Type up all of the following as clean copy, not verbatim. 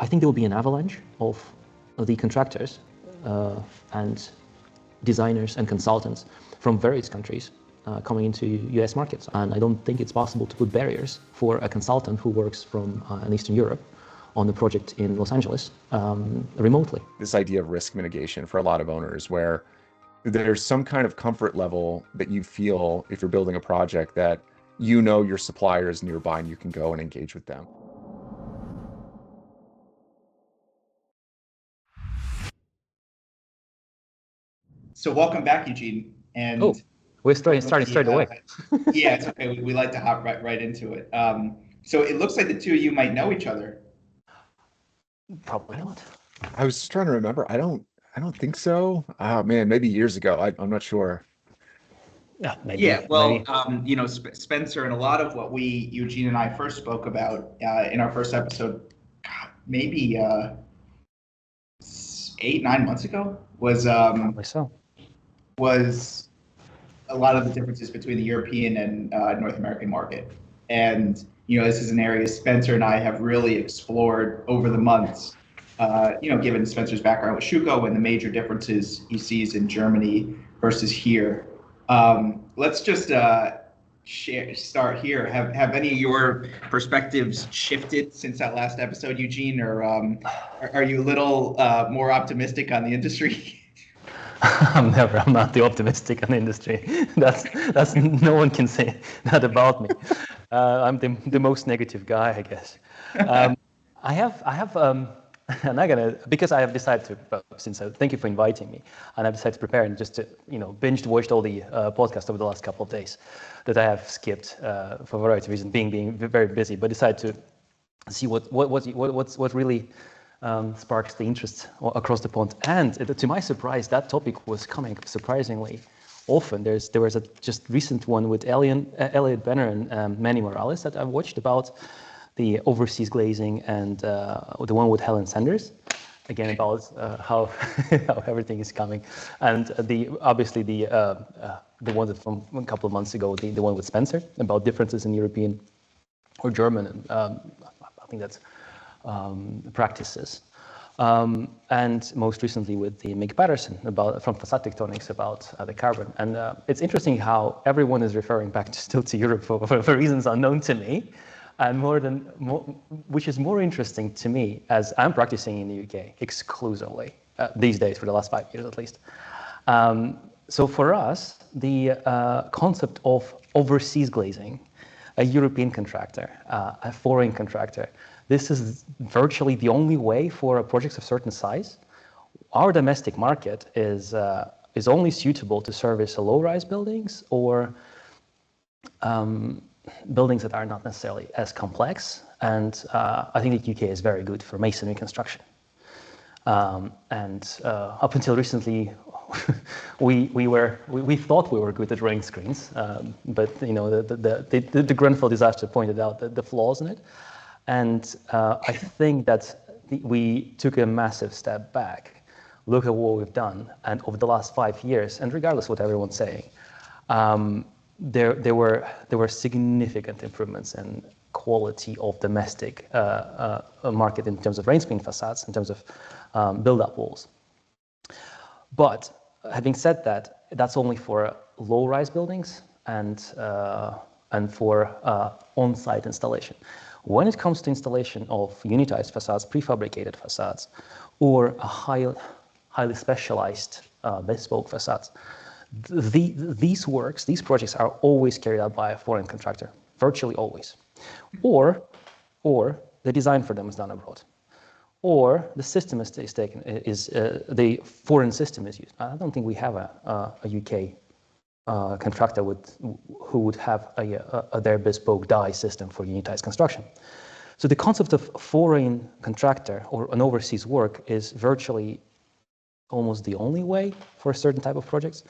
I think there will be an avalanche of the contractors and designers and consultants from various countries coming into US markets. And I don't think it's possible to put barriers for a consultant who works from an Eastern Europe on a project in Los Angeles remotely. This idea of risk mitigation for a lot of owners, where there's some kind of comfort level that you feel if you're building a project that you know your supplier is nearby and you can go and engage with them. So welcome back, Eugene. And we're starting straight away. Yeah, it's okay. We like to hop right into it. So it looks like the two of you might know each other. Probably not. I was just trying to remember. I don't think so. Oh man, maybe years ago. I'm not sure. Yeah, maybe. Yeah, well, maybe. Spencer, and a lot of what Eugene and I first spoke about in our first episode, maybe 8-9 months ago, was Probably so. Was a lot of the differences between the European and North American market. And, this is an area Spencer and I have really explored over the months, given Spencer's background with Schuco and the major differences he sees in Germany versus here. Let's just start here. Have any of your perspectives shifted since that last episode, Eugene, or are you a little more optimistic on the industry? I'm not the optimistic on the industry. That's no one can say that about me. I'm the most negative guy, I guess. I have and I'm gonna, because I have decided to, thank you for inviting me, and I've decided to prepare and just to, binge watched all the podcasts over the last couple of days that I have skipped for a variety of reasons, being very busy, but decided to see what really sparks the interest across the pond. And to my surprise, that topic was coming surprisingly often. There was a just recent one with Elliot Benner and Manny Morales that I watched about the overseas glazing, and the one with Helen Sanders, again about how everything is coming, and obviously the one that from a couple of months ago, the one with Spencer about differences in European or German, I think that's practices, and most recently with the Mick Patterson from Facade Tectonics about the carbon. And it's interesting how everyone is referring back still to Europe for reasons unknown to me. And which is more interesting to me, as I'm practicing in the UK exclusively these days, for the last 5 years at least. So for us, the concept of overseas glazing, a European contractor, a foreign contractor, this is virtually the only way for projects of certain size. Our domestic market is only suitable to service low-rise buildings or buildings that are not necessarily as complex, and I think the UK is very good for masonry construction. And up until recently, we thought we were good at drawing screens, but the Grenfell disaster pointed out the flaws in it, and I think that we took a massive step back. Look at what we've done, and over the last 5 years, and regardless of what everyone's saying, there were significant improvements in quality of domestic market in terms of rain screen facades, in terms of build-up walls. But having said that, that's only for low-rise buildings and for on-site installation. When it comes to installation of unitized facades, prefabricated facades, or a highly specialized bespoke facades, these projects are always carried out by a foreign contractor, virtually always, or the design for them is done abroad, or the system the foreign system is used. I don't think we have a UK contractor who would have their bespoke die system for unitized construction. So the concept of foreign contractor or an overseas work is virtually almost the only way for a certain type of projects.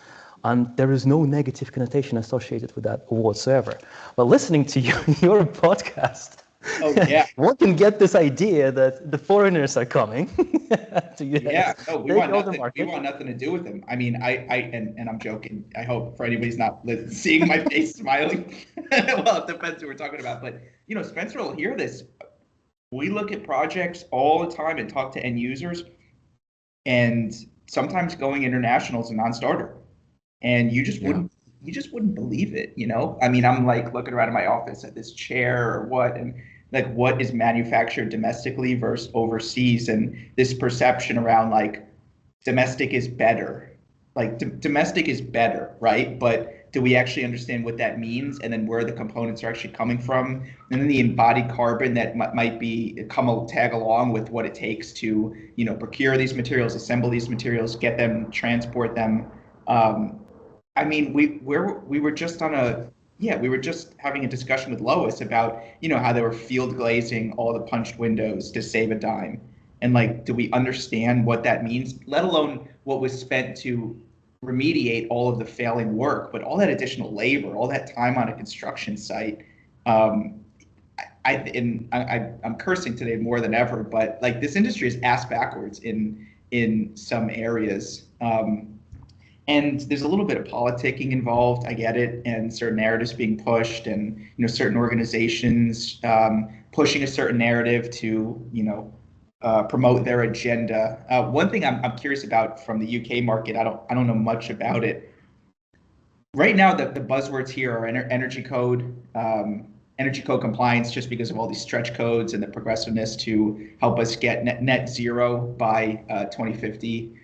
And there is no negative connotation associated with that whatsoever. But listening to your podcast, one can get this idea that the foreigners are coming to US. Yeah, no, we want nothing to do with them. I mean, and I'm joking. I hope for anybody's not seeing my face smiling. Well, it depends who we're talking about. But Spencer will hear this we look at projects all the time and talk to end users, and sometimes going international is a non-starter. And you just wouldn't believe it, you know? I mean, I'm like looking around in my office at this chair or what, and like what is manufactured domestically versus overseas, and this perception around like domestic is better. Like domestic is better, right? But do we actually understand what that means, and then where the components are actually coming from, and then the embodied carbon that might be tag along with what it takes to, you know, procure these materials, assemble these materials, get them, transport them. I mean, we were just on a yeah, we were just having a discussion with Lois about, you know, how they were field glazing all the punched windows to save a dime. And like, do we understand what that means, let alone what was spent to remediate all of the failing work, but all that additional labor, all that time on a construction site. Um, I'm cursing today more than ever, but like this industry is ass backwards in some areas. And there's a little bit of politicking involved. I get it, and certain narratives being pushed, and you know, certain organizations pushing a certain narrative to, you know, promote their agenda. One thing I'm curious about from the UK market, I don't know much about it. Right now, the buzzwords here are energy code compliance, just because of all these stretch codes and the progressiveness to help us get net zero by 2050.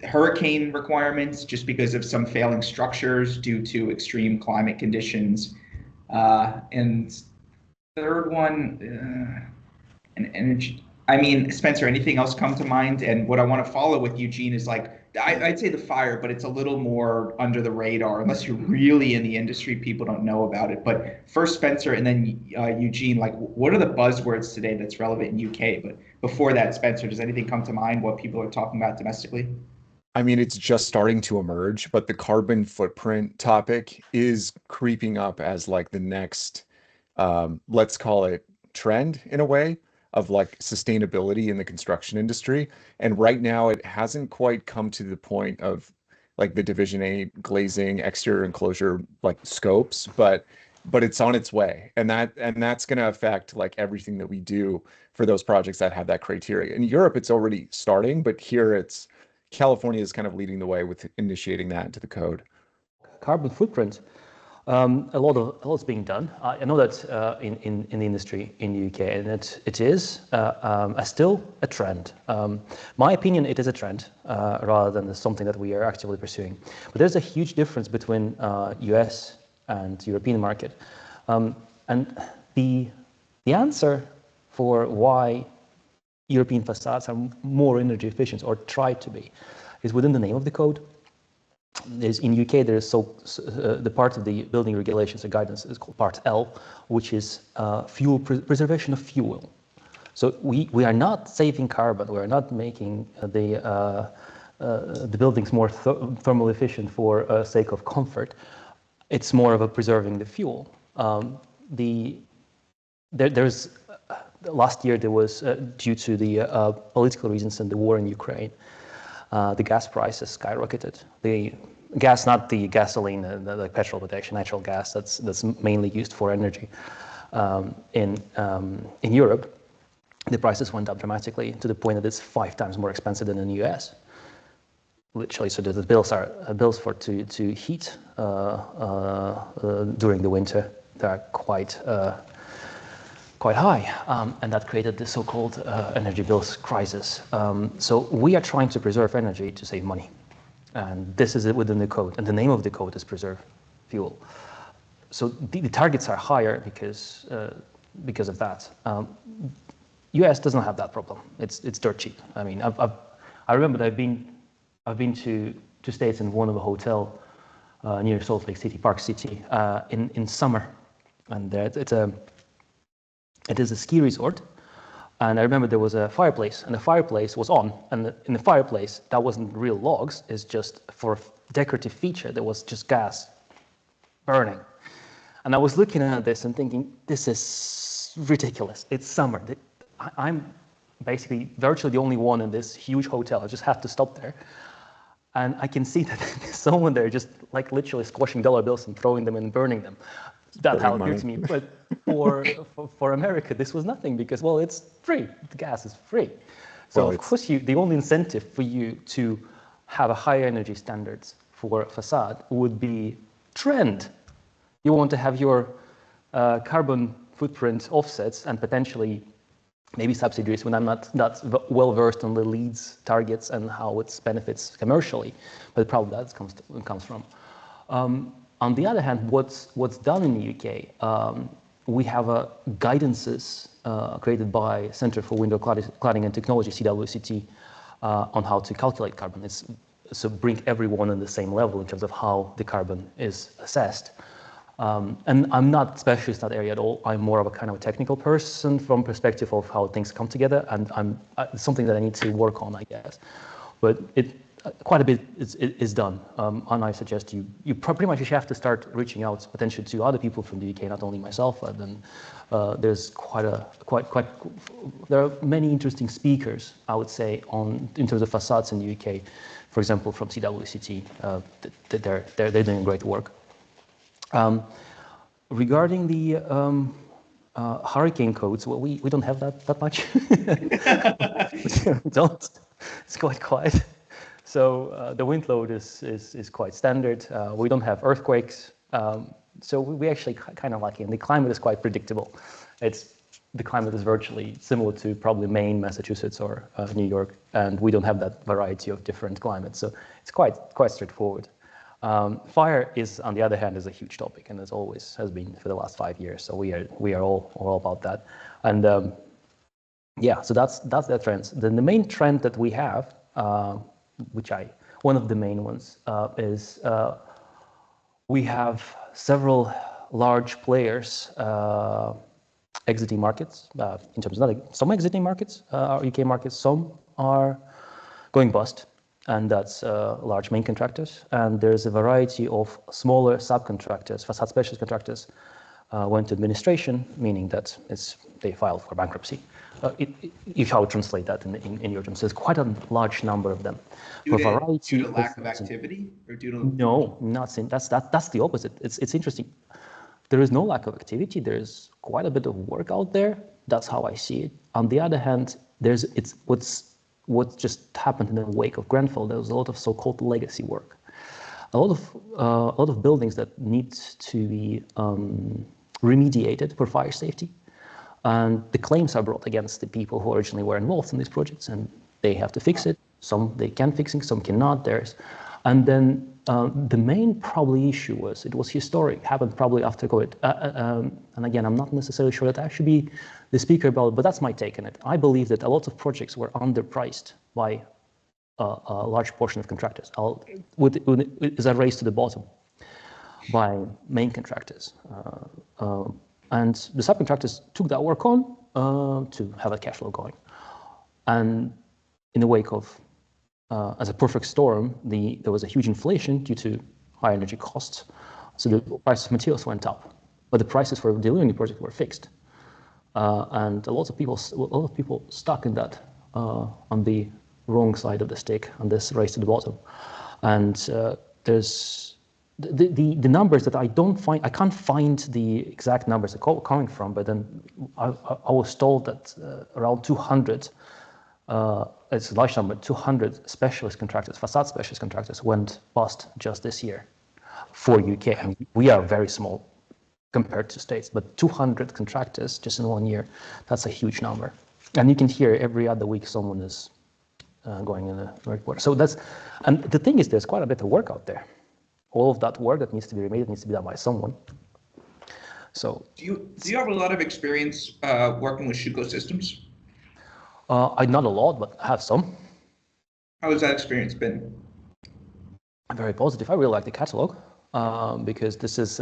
Hurricane requirements, just because of some failing structures due to extreme climate conditions. And third one, and energy. I mean, Spencer, anything else come to mind? And what I want to follow with Eugene is like, I'd say the fire, but it's a little more under the radar. Unless you're really in the industry, people don't know about it. But first, Spencer, and then Eugene, like, what are the buzzwords today that's relevant in UK? But before that, Spencer, does anything come to mind, what people are talking about domestically? I mean, it's just starting to emerge, but the carbon footprint topic is creeping up as like the next, let's call it trend in a way of like sustainability in the construction industry. And right now, it hasn't quite come to the point of like the Division 8 glazing, exterior enclosure like scopes, but it's on its way, and that's going to affect like everything that we do for those projects that have that criteria. In Europe, it's already starting, but here it's California is kind of leading the way with initiating that into the code. Carbon footprint. A lot's being done. I know that in the industry in the UK, and it is still a trend. My opinion, it is a trend rather than something that we are actively pursuing. But there's a huge difference between US and European market, and the answer for why European facades are more energy efficient, or try to be, is within the name of the code. In UK, there is the part of the building regulations and guidance is called Part L, which is preservation of fuel. So we are not saving carbon. We are not making the buildings more thermal efficient for sake of comfort. It's more of a preserving the fuel. Last year there was, due to the political reasons and the war in Ukraine, the gas prices skyrocketed. The gas, not the gasoline, the petrol, but actually natural gas that's mainly used for energy. In Europe, the prices went up dramatically to the point that it's 5 times more expensive than in the US. Literally, so the bills for to heat during the winter, they're quite high, and that created the so-called energy bills crisis. So we are trying to preserve energy to save money, and this is it within the code, and the name of the code is preserve fuel. So the targets are higher because of that. US doesn't have that problem. It's dirt cheap. I mean, I remember that I've been to States and one of a hotel near Salt Lake City, Park City, in summer, and it is a ski resort, and I remember there was a fireplace, and the fireplace was on, and in the fireplace, that wasn't real logs, it's just for a decorative feature, there was just gas burning. And I was looking at this and thinking, this is ridiculous. It's summer. I'm basically virtually the only one in this huge hotel. I just have to stop there. And I can see that there's someone there just like literally squashing dollar bills and throwing them and burning them. That's how burning it appeared to money. me. But for America, this was nothing because, well, it's free. The gas is free. So Well, of course, the only incentive for you to have a higher energy standards for facade would be trend. You want to have your carbon footprint offsets and potentially maybe subsidies when I'm not well versed on the leads, targets, and how it benefits commercially, but probably that comes from. On the other hand, what's done in the UK, we have guidances created by Center for Window Cladding and Technology, CWCT, on how to calculate carbon. So bring everyone on the same level in terms of how the carbon is assessed. And I'm not a specialist in that area at all. I'm more of a kind of a technical person from perspective of how things come together, and it's something that I need to work on, I guess. But quite a bit is done, and I suggest you pretty much have to start reaching out potentially to other people from the UK, not only myself. And then there's there are many interesting speakers, I would say, in terms of facades in the UK. For example, from CWCT, they're doing great work. Regarding the hurricane codes, well, we don't have that much. We don't. It's quite quiet. So the wind load is quite standard. We don't have earthquakes. So we actually kind of lucky, and the climate is quite predictable. The climate is virtually similar to probably Maine, Massachusetts, or New York, and we don't have that variety of different climates. So it's quite straightforward. Fire is, on the other hand, is a huge topic, and as always has been for the last 5 years. So we are all about that, and yeah. So that's the trends. Then the main trend that we have, one of the main ones, is we have several large players exiting markets. In terms of some exiting markets, are UK markets. Some are going bust. And that's large main contractors. And there's a variety of smaller subcontractors, facade specialist contractors, went to administration, meaning that they filed for bankruptcy. If I would translate that in your terms, there's quite a large number of them. Due to lack of activity, or due to no, not saying that's the opposite. It's interesting. There is no lack of activity. There's quite a bit of work out there. That's how I see it. On the other hand, what just happened in the wake of Grenfell. There was a lot of so-called legacy work, a lot of buildings that need to be remediated for fire safety, and the claims are brought against the people who originally were involved in these projects, and they have to fix it. Some they can fix it, some cannot. And then the main probably issue was it was historic, happened probably after COVID. And again, I'm not necessarily sure that I should be the speaker about it, but that's my take on it. I believe that a lot of projects were underpriced by a large portion of contractors. Is a race to the bottom by main contractors. And the subcontractors took that work on to have a cash flow going. And in the wake of as a perfect storm, there was a huge inflation due to high energy costs. So the price of materials went up, but the prices for delivering the project were fixed. And a lot of people stuck in that on the wrong side of the stick on this race to the bottom. And there's the numbers that I can't find the exact numbers they're coming from, but then I was told that around 200. It's a large number, 200 specialist contractors, facade specialist contractors went bust just this year for UK. And we are very small compared to states, but 200 contractors just in 1 year, that's a huge number. And you can hear every other week someone is going in a report. So and the thing is, there's quite a bit of work out there. All of that work that needs to be remade needs to be done by someone. So do you have a lot of experience working with Schuco systems? Not a lot, but I have some. How has that experience been? Very positive. I really like the catalog because this is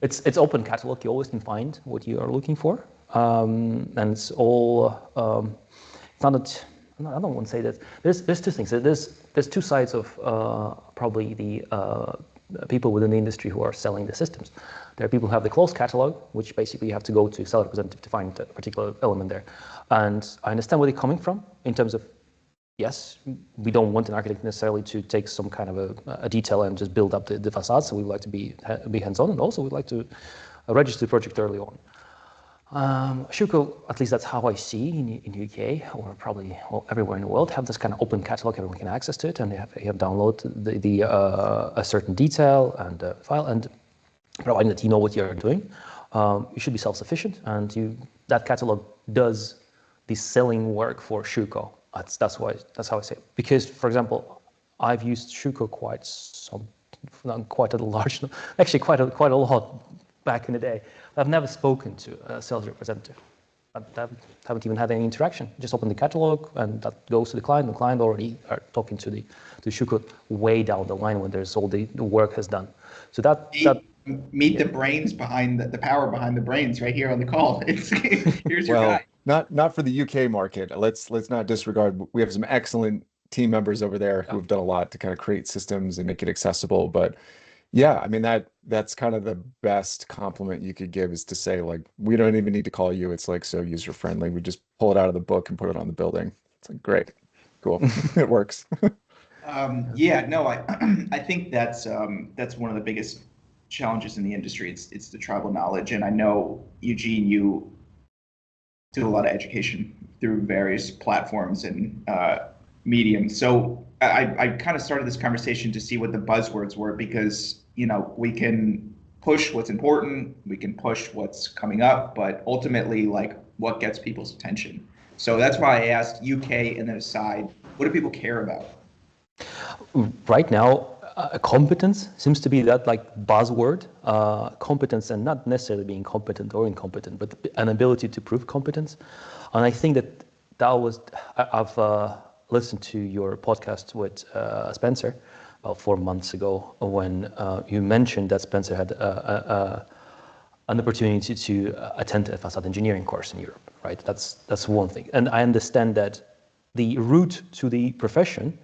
it's open catalog. You always can find what you are looking for, and it's all. It's not that I don't want to say that. There's two things. There's two sides of probably the people within the industry who are selling the systems. There are people who have the closed catalog, which basically you have to go to sales representative to find a particular element there. And I understand where they're coming from in terms of yes, we don't want an architect necessarily to take some kind of a detail and just build up the facade. So we like to be hands-on, and also we'd like to register the project early on. Schuco, at least that's how I see in UK, or probably everywhere in the world, have this kind of open catalog. Everyone can access to it, and you have download a certain detail and file, and providing that you know what you're doing, you should be self-sufficient, and that catalog does the selling work for Schuco. That's how I say it. Because, for example, I've used Schuco quite a lot back in the day. I've never spoken to a sales representative. I haven't even had any interaction. Just open the catalog, and that goes to the client. The client already are talking to Schuco way down the line when there's all the work has done. So meet the brains behind the power behind the brains right here on the call. Here's your guy. Not for the UK market. Let's not disregard. We have some excellent team members over there who have done a lot to kind of create systems and make it accessible. But yeah, I mean that's kind of the best compliment you could give, is to say, like, we don't even need to call you. It's like so user friendly. We just pull it out of the book and put it on the building. It's like, great, cool, it works. Yeah, no, I think that's one of the biggest challenges in the industry. It's the tribal knowledge, and I know, Eugene, you do a lot of education through various platforms and mediums. So I kind of started this conversation to see what the buzzwords were, because we can push what's important, we can push what's coming up, but ultimately, like, what gets people's attention. So that's why I asked UK and then aside, what do people care about? Right now, competence seems to be that like buzzword. Competence, and not necessarily being competent or incompetent, but an ability to prove competence. And I think I've listened to your podcast with Spencer about 4 months ago, when you mentioned that Spencer had an opportunity to attend a facade engineering course in Europe, right? That's one thing. And I understand that the route to the profession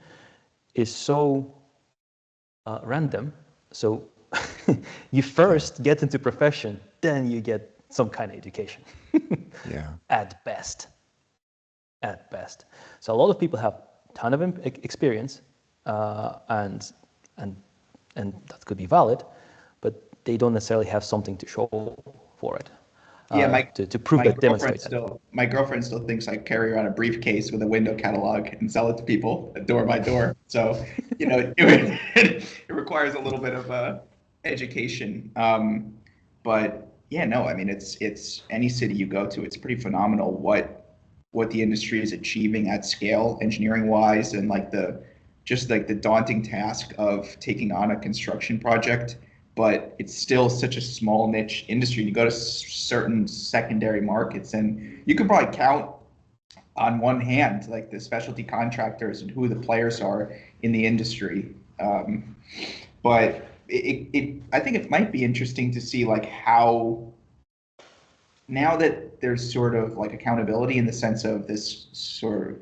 is so random. So you first get into profession, then you get some kind of education. Yeah. At best. So a lot of people have a ton of experience, and that could be valid, but they don't necessarily have something to show for it. Yeah, to prove that, demonstrate that. My girlfriend still thinks I carry around a briefcase with a window catalog and sell it to people door by door. So, it requires a little bit of education. But yeah, no, I mean, it's any city you go to, it's pretty phenomenal what the industry is achieving at scale, engineering wise, and like the daunting task of taking on a construction project. But it's still such a small niche industry. You go to certain secondary markets, and you can probably count on one hand like the specialty contractors and who the players are in the industry. But I think it might be interesting to see like how, now that there's sort of like accountability in the sense of this sort of,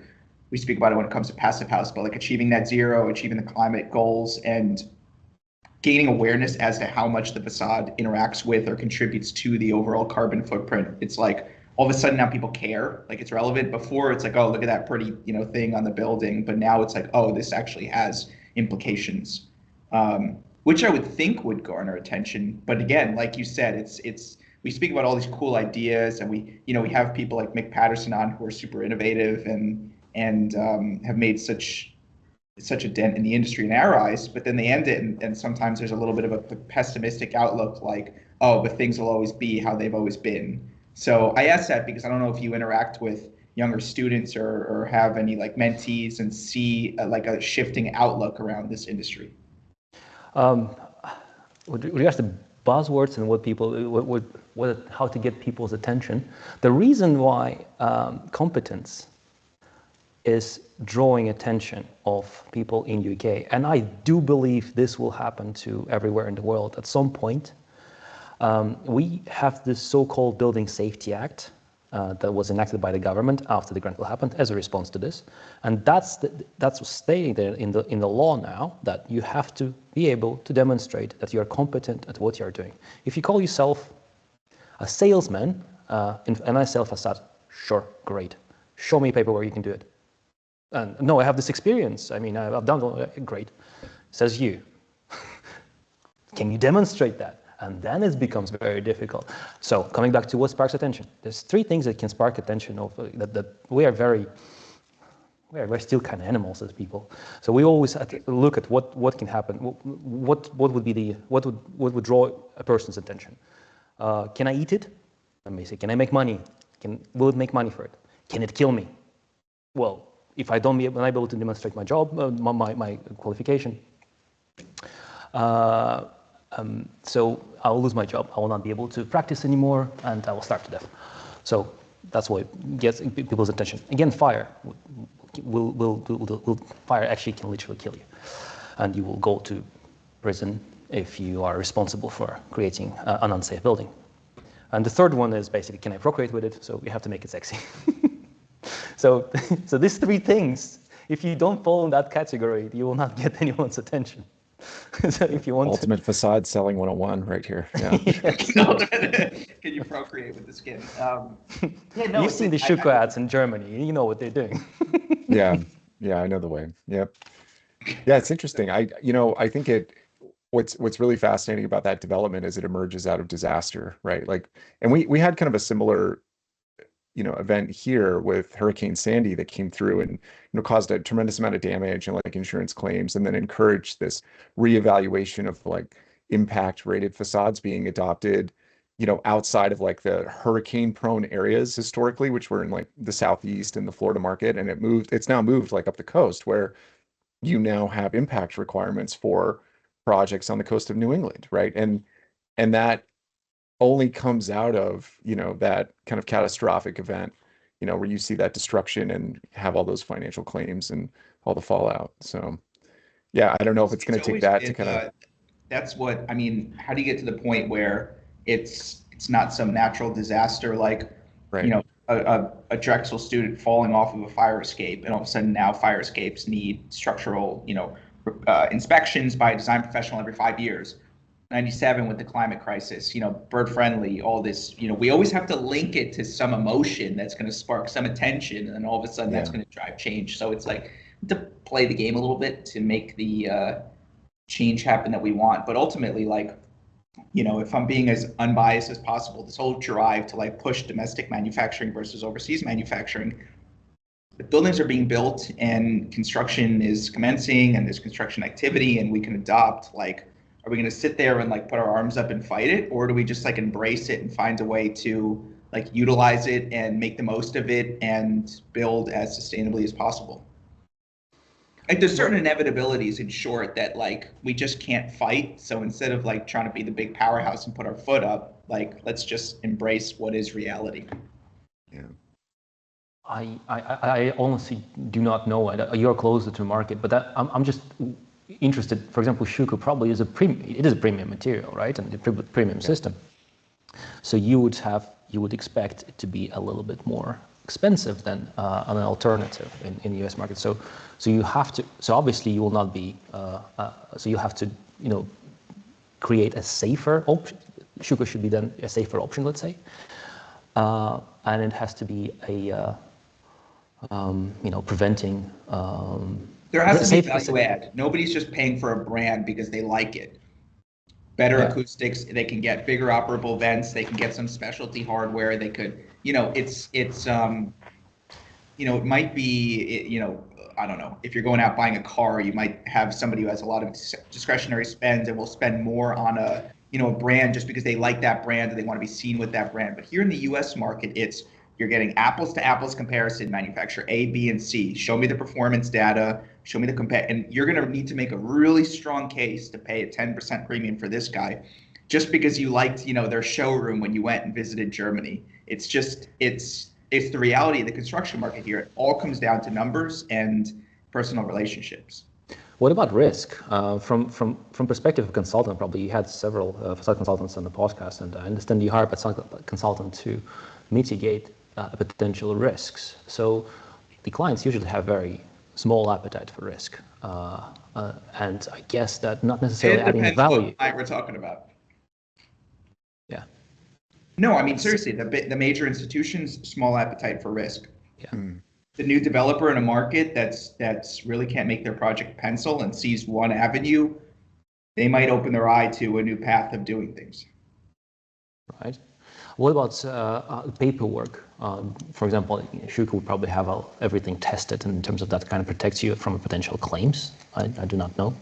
we speak about it when it comes to passive house, but like achieving net zero, achieving the climate goals, and gaining awareness as to how much the facade interacts with or contributes to the overall carbon footprint. It's like all of a sudden now people care, like it's relevant. Before it's like, oh, look at that pretty thing on the building, but now it's like, oh, this actually has implications, which I would think would garner attention. But again, like you said, it's we speak about all these cool ideas, and we have people like Mick Patterson on who are super innovative and have made such a dent in the industry in our eyes, but then they end it, and sometimes there's a little bit of a pessimistic outlook, like, oh, but things will always be how they've always been. So I ask that because I don't know if you interact with younger students or have any like mentees and see like a shifting outlook around this industry. With regards to buzzwords and how to get people's attention, the reason why competence is drawing attention of people in UK, and I do believe this will happen to everywhere in the world at some point. We have this so-called Building Safety Act that was enacted by the government after the Grenfell happened as a response to this, and that's stating there in the law now, that you have to be able to demonstrate that you are competent at what you are doing. If you call yourself a salesman and I sell facade, sure, great, show me a paper where you can do it. And no, I have this experience. I mean, I've done great. Says you. Can you demonstrate that? And then it becomes very difficult. So coming back to what sparks attention, there's three things that can spark attention of that we're still kind of animals as people. So we always have to look at what can happen. What would draw a person's attention? Can I eat it? Let me say, can I make money? Will it make money for it? Can it kill me? Well, if I don't be able to demonstrate my job, my qualification, so I'll lose my job. I will not be able to practice anymore, and I will starve to death. So that's what gets people's attention. Again, fire fire actually can literally kill you, and you will go to prison if you are responsible for creating an unsafe building. And the third one is basically, can I procreate with it? So you have to make it sexy. So these three things, if you don't fall in that category, you will not get anyone's attention. So if you want ultimate facade selling 101 right here. Yeah. Can you procreate with the skin? You've seen the Schuco ads in Germany. You know what they're doing. Yeah, I know the way. Yep. Yeah, it's interesting. I think what's really fascinating about that development is it emerges out of disaster, right? Like, and we had kind of a similar event here with Hurricane Sandy that came through and caused a tremendous amount of damage and like insurance claims, and then encouraged this reevaluation of like impact rated facades being adopted outside of like the hurricane prone areas historically, which were in like the Southeast and the Florida market. And it's now moved like up the coast where you now have impact requirements for projects on the coast of New England, right? And that only comes out of that kind of catastrophic event, where you see that destruction and have all those financial claims and all the fallout. So yeah, I don't know if it's going to take that to kind of. That's what I mean. How do you get to the point where it's not some natural disaster like Right. A Drexel student falling off of a fire escape, and all of a sudden now fire escapes need structural inspections by a design professional every 5 years. 97 with the climate crisis, bird friendly, all this, we always have to link it to some emotion that's going to spark some attention, and then all of a sudden that's going to drive change. So it's like to play the game a little bit to make the change happen that we want. But ultimately, like, if I'm being as unbiased as possible, this whole drive to like push domestic manufacturing versus overseas manufacturing, the buildings are being built and construction is commencing and there's construction activity and we can adopt, like, are we going to sit there and like put our arms up and fight it, or do we just like embrace it and find a way to like utilize it and make the most of it and build as sustainably as possible? Like, there's certain inevitabilities, in short, that like we just can't fight. So instead of like trying to be the big powerhouse and put our foot up, like, let's just embrace what is reality. Yeah. I honestly do not know. You're closer to market, but I'm just interested. For example, Schuco probably is a premium material, right? And the premium system. So you would expect it to be a little bit more expensive than an alternative in the US market. So you have to. So obviously you will not be. So you have to create a safer option. Schuco should be then a safer option, let's say, and it has to be a preventing. There has to be value add. Nobody's just paying for a brand because they like it. Better acoustics, they can get bigger operable vents, they can get some specialty hardware, they could, it's it might be, I don't know, if you're going out buying a car, you might have somebody who has a lot of discretionary spends and will spend more on a brand just because they like that brand and they want to be seen with that brand. But here in the US market, you're getting apples to apples comparison, manufacturer A, B, and C. Show me the performance data, show me the and you're going to need to make a really strong case to pay a 10% premium for this guy, just because you liked, their showroom when you went and visited Germany. It's just, it's the reality of the construction market here. It all comes down to numbers and personal relationships. What about risk? From perspective of a consultant, probably you had several facade consultants on the podcast, and I understand you hired a consultant to mitigate potential risks. So the clients usually have very small appetite for risk, and I guess that not necessarily adding value. What client we're talking about. Yeah. No, I mean seriously, the major institutions, small appetite for risk. Yeah. the new developer in a market that's really can't make their project pencil and sees one avenue, they might open their eye to a new path of doing things. Right. What about paperwork? For example, Schuco would probably have everything tested, and in terms of that kind of protects you from potential claims. I do not know.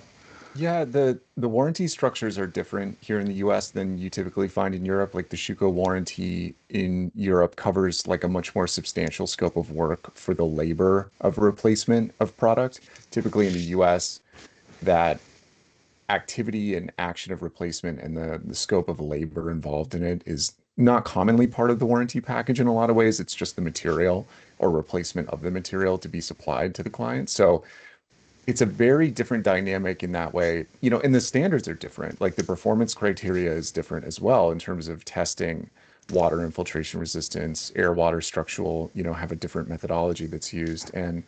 Yeah, the warranty structures are different here in the US than you typically find in Europe. Like the Schuko warranty in Europe covers like a much more substantial scope of work for the labor of replacement of product. Typically in the US, that activity and action of replacement and the scope of labor involved in it is not commonly part of the warranty package in a lot of ways. It's just the material or replacement of the material to be supplied to the client. So it's a very different dynamic in that way, and the standards are different. Like the performance criteria is different as well in terms of testing water infiltration resistance, air water structural, have a different methodology that's used. And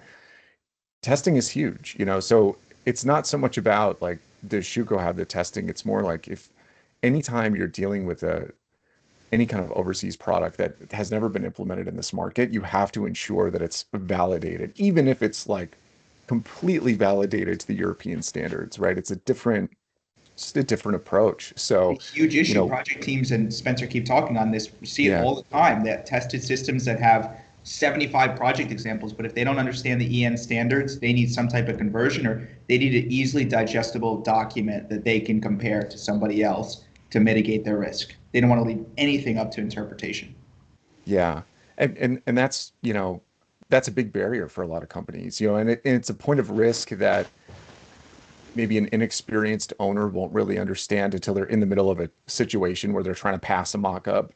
testing is huge, so it's not so much about like, does Schuko have the testing? It's more like if anytime you're dealing with any kind of overseas product that has never been implemented in this market, you have to ensure that it's validated, even if it's like completely validated to the European standards, right? Just a different approach. A So, huge you issue. know, Project teams and Spencer keep talking on this. We see it yeah, all the time, that tested systems that have 75 project examples, but if they don't understand the EN standards, they need some type of conversion, or they need an easily digestible document that they can compare to somebody else to mitigate their risk. They don't want to leave anything up to interpretation. yeah. And that's a big barrier for a lot of companies, and it's a point of risk that maybe an inexperienced owner won't really understand until they're in the middle of a situation where they're trying to pass a mock-up.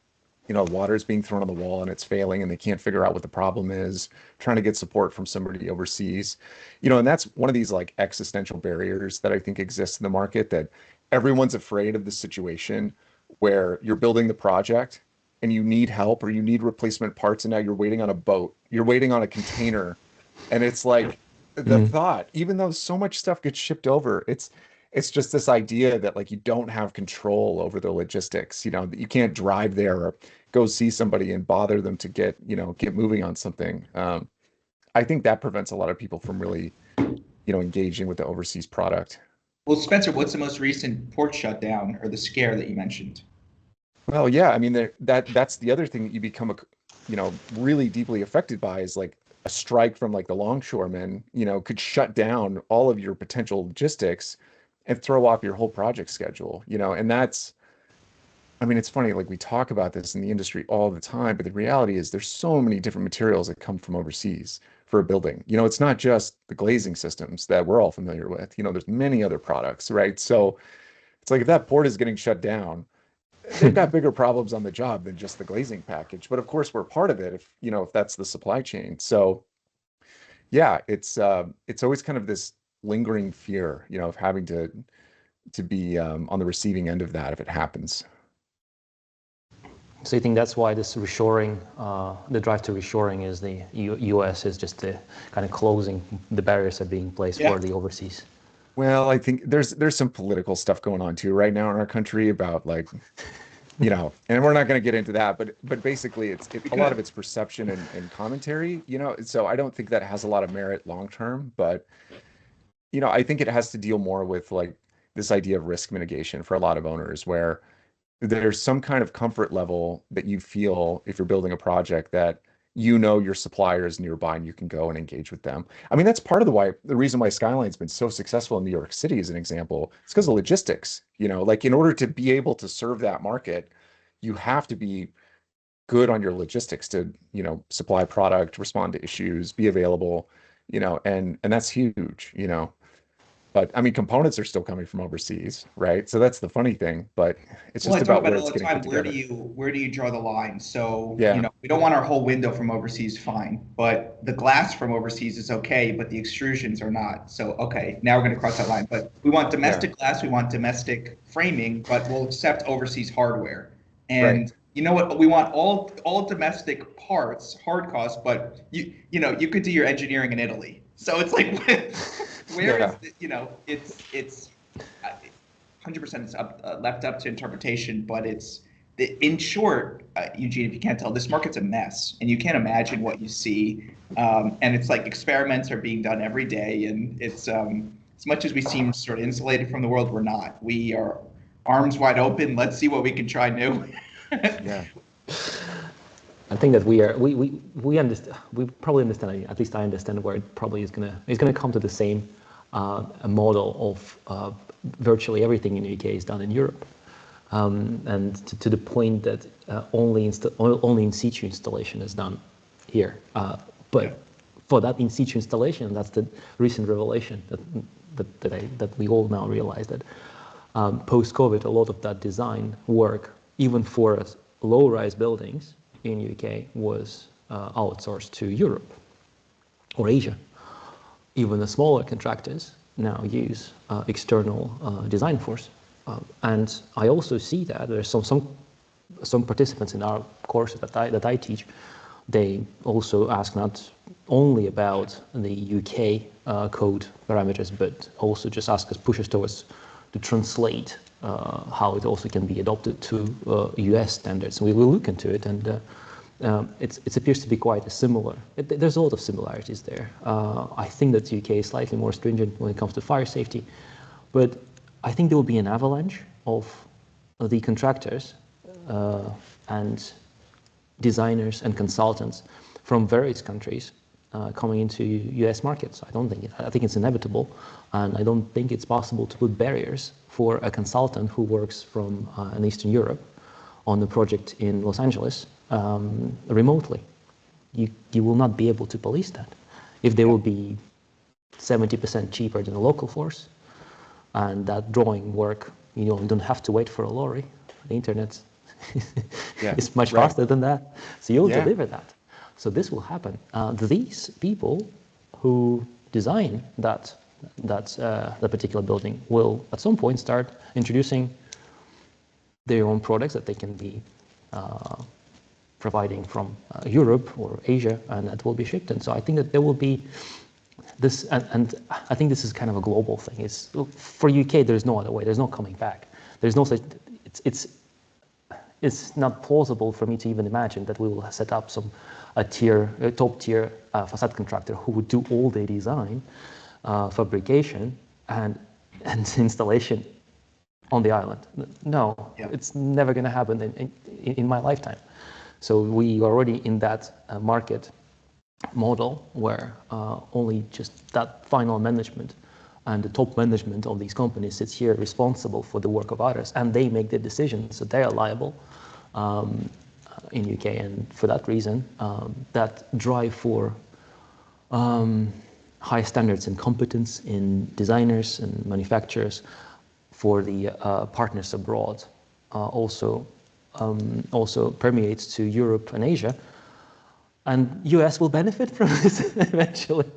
Water's being thrown on the wall and it's failing and they can't figure out what the problem is, trying to get support from somebody overseas. And that's one of these like existential barriers that I think exists in the market, that everyone's afraid of the situation where you're building the project and you need help or you need replacement parts, and now you're waiting on a boat, you're waiting on a container, and it's like the Mm. thought, even though so much stuff gets shipped over, it's just this idea that like you don't have control over the logistics, that you can't drive there or go see somebody and bother them to get moving on something. I think that prevents a lot of people from really, engaging with the overseas product. Well, Spencer, what's the most recent port shutdown or the scare that you mentioned? Well, yeah, I mean that's the other thing that you become really deeply affected by, is like a strike from like the longshoremen, could shut down all of your potential logistics and throw off your whole project schedule, and that's, I mean, it's funny, like we talk about this in the industry all the time, but the reality is there's so many different materials that come from overseas for a building. It's not just the glazing systems that we're all familiar with. There's many other products, right? So it's like if that port is getting shut down, they've got bigger problems on the job than just the glazing package. But of course, we're part of it if that's the supply chain. So yeah, it's always kind of this lingering fear, of having to be on the receiving end of that if it happens. So you think that's why this reshoring, the drive to reshoring, is the U.S. is just the kind of closing the barriers that are being placed Yeah. for the overseas? Well, I think there's some political stuff going on too right now in our country about like, and we're not going to get into that, but basically a lot of it's perception and commentary, so I don't think that has a lot of merit long term, but I think it has to deal more with like this idea of risk mitigation for a lot of owners, where there's some kind of comfort level that you feel if you're building a project that your supplier is nearby and you can go and engage with them. I mean, that's part of the reason why Skyline's been so successful in New York City as an example. It's because of logistics, like in order to be able to serve that market, you have to be good on your logistics to, supply product, respond to issues, be available, and that's huge, But I mean, components are still coming from overseas, right? So that's the funny thing, but it's Well, I just talk about about where it it's all the getting put time. together. Where do you draw the line? So, Yeah, we don't want our whole window from overseas, fine, but the glass from overseas is okay, but the extrusions are not. So, okay, now we're going to cross that line. But we want yeah, domestic glass, we want domestic framing, but we'll accept overseas hardware. right. And you know what? We want all domestic parts, hard costs, but you could do your engineering in Italy. So it's like, where is Yeah, it's 100% it's left up to interpretation, but it's in short, Eugene, if you can't tell, this market's a mess, and you can't imagine what you see. And it's like experiments are being done every day, and it's as much as we seem sort of insulated from the world, we're not. We are arms wide open. Let's see what we can try new. Yeah. I think that we understand. We probably understand. At least I understand where it probably is gonna come to the same model of virtually everything in the UK is done in Europe, and to the point that only in situ installation is done here. But for that in situ installation, that's the recent revelation that we all now realize that post-COVID, a lot of that design work, even for low-rise buildings in UK, was outsourced to Europe or Asia. Even the smaller contractors now use external design force. And I also see that there's some participants in our course that I teach. They also ask not only about the UK code parameters, but also just push us towards to translate how it also can be adopted to US standards. We will look into it, and it appears to be quite similar. There's a lot of similarities there. I think that the UK is slightly more stringent when it comes to fire safety, but I think there will be an avalanche of the contractors and designers and consultants from various countries coming into US markets. I think it's inevitable, and I don't think it's possible to put barriers for a consultant who works from in Eastern Europe on a project in Los Angeles remotely. You will not be able to police that. If they will be 70% cheaper than a local force, and that drawing work, you don't have to wait for a lorry. The internet is much faster than that, so you'll deliver that. So this will happen. These people who design that particular building will at some point start introducing their own products that they can be providing from Europe or Asia, and that will be shipped. And so I think that there will be this, and I think this is kind of a global thing. For UK, there's no other way. There's no coming back. There's no such. It's not plausible for me to even imagine that we will set up a top tier facade contractor who would do all the design, fabrication, and installation on the island. No, it's never going to happen in my lifetime. So we are already in that market model where only just that final management and the top management of these companies sits here responsible for the work of others, and they make the decisions, so they are liable in UK. And for that reason, that drive for high standards and competence in designers and manufacturers for the partners abroad also permeates to Europe and Asia. And US will benefit from this eventually,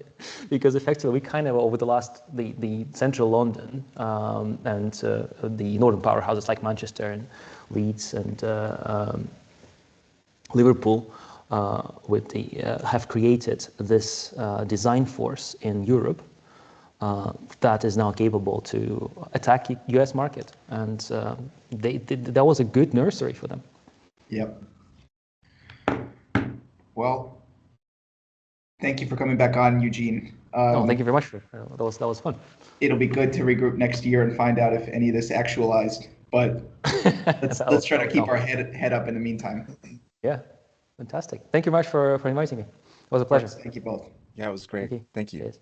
because effectively we kind of over the central London and the northern powerhouses like Manchester and Leeds and Liverpool have created this design force in Europe that is now capable to attack US market, and that was a good nursery for them. Yep. Well, thank you for coming back on, Eugene. Thank you very much. That was fun. It'll be good to regroup next year and find out if any of this actualized. But let's try to keep our head up in the meantime. Yeah, fantastic. Thank you very much for inviting me. It was a pleasure. Thank you both. Yeah, it was great. Thank you. Cheers.